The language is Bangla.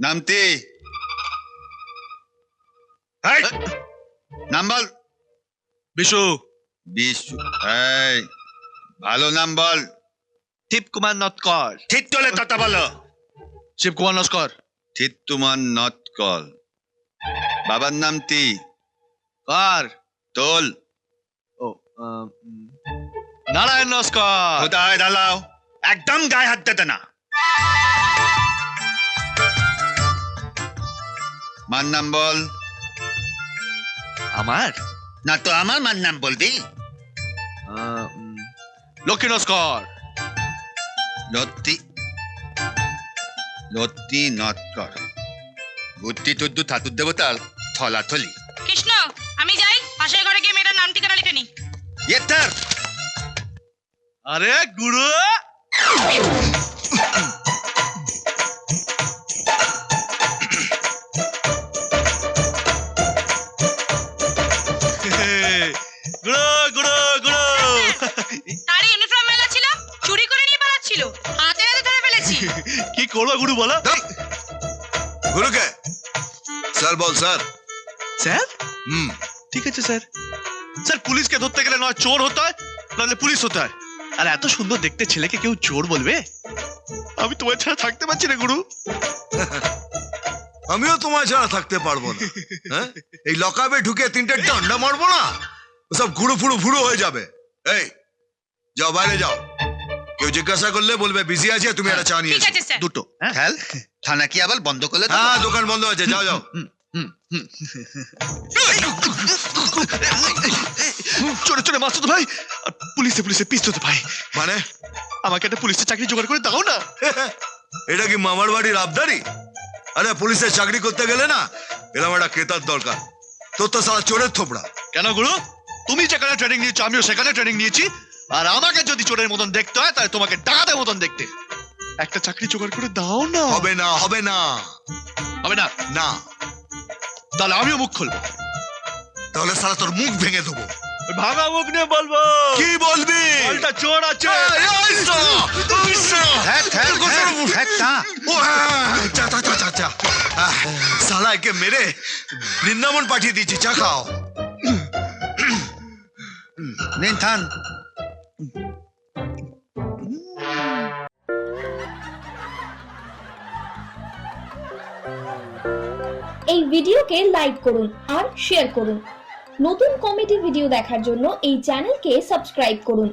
নামতি নাম বল। বিশু। বিশু। এই ভালো নাম বল। শিবকুমার নটকর। ঠিক তোলে কথা বলো। শিবকুমার নস্কর। থিত্তুমান নটকল। বাবার নামটি কার? তোল। ও নারায়ণ নস্কর। কোথায় দাঁড়াও, একদম গায়ে হাত দেতে না। মার নাম বল। আমার না তো আমার মার নাম বলবি। লক্ষ্মী নস্কর। লত্তি লত্তি নটকর। বুদ্ধি টুদ্দু ঠাকুর দেবতার থলাথলি। কৃষ্ণ, আমি যাই, পাশের ঘরে গিয়ে মেয়েটার নাম ঠিকানা লিখে নি। ইয়েতার আরে গুরু, গুরু গুরু গুরু। তার ইউনিফর্ম মেলা ছিল, চুরি করে নিয়ে পালাচ্ছিল, হাতে হাতে ধরে ফেলেছি। কি করবো গুরু বলো? গুরুকে স্যার বল স্যার। স্যার? ঠিক আছে স্যার। স্যার, পুলিশকে ধরতে গেলে নয় চোর হতে হয়, নাহলে পুলিশ হতে হয়। আর এত সুন্দর দেখতে ছেলেকে কেউ চোর বলবে? আমি তোমার ছাড়া থাকতে পারছি না গুরু। আমিও তোমার ছাড়া থাকতে পারবো না। হ্যাঁ, এই লকাবে ঢুকে 3টে ডান্ডা মারবো না, সব ঘুরু ফুড়ু ফুড়ু হয়ে যাবে। এই যাও, বাইরে যাও। কেউ জিজ্ঞাসা করলে বলবে বিজি আছে, তুমি একটা চা নিয়ে ঠিক আছে স্যার। দুটো। খেল থানা কি আবার বন্ধ করলে? হ্যাঁ, দোকান বন্ধ আছে, যাও যাও। চোরে চোরে মারছো তো ভাই, আর পুলিশে পুলিশে পিছতো তো ভাই। মানে আমাকে একটা পুলিশের চাকরি জোগাড় করে দাও না। এটা কি মামার বাড়ির আবদারি? আরে পুলিশের চাকরি করতে গেলে না এরকম একটা ক্রেতার দরকার। তোর তো সারা চোরের থোপড়া। কেন গুরু? তুমি যেখানে ট্রেনিং নিয়েছো আমিও সেখানে ট্রেনিং নিয়েছি, আর আমাকে যদি চোরের মতন দেখতে হয় তাহলে তোমাকে ডাকাতের মতন দেখতে। একটা চাকরি জোগাড় করে দাও না। হবে না, হবে না, হবে না? না। তাহলে আমিও মুখ খুলবো। তাহলে সারা তোর মুখ ভেঙে দেবো। ওই ভাঙা মুখ নিয়ে বলবো। কি বলবি? একটা চোর আছে। সালা একে মেরে বৃন্দাবন পাঠিয়ে দিয়েছি, চা খাও। নিন থান। এই ভিডিওকে লাইক করুন আর শেয়ার করুন। নতুন কমেডি ভিডিও দেখার জন্য এই চ্যানেলকে সাবস্ক্রাইব করুন।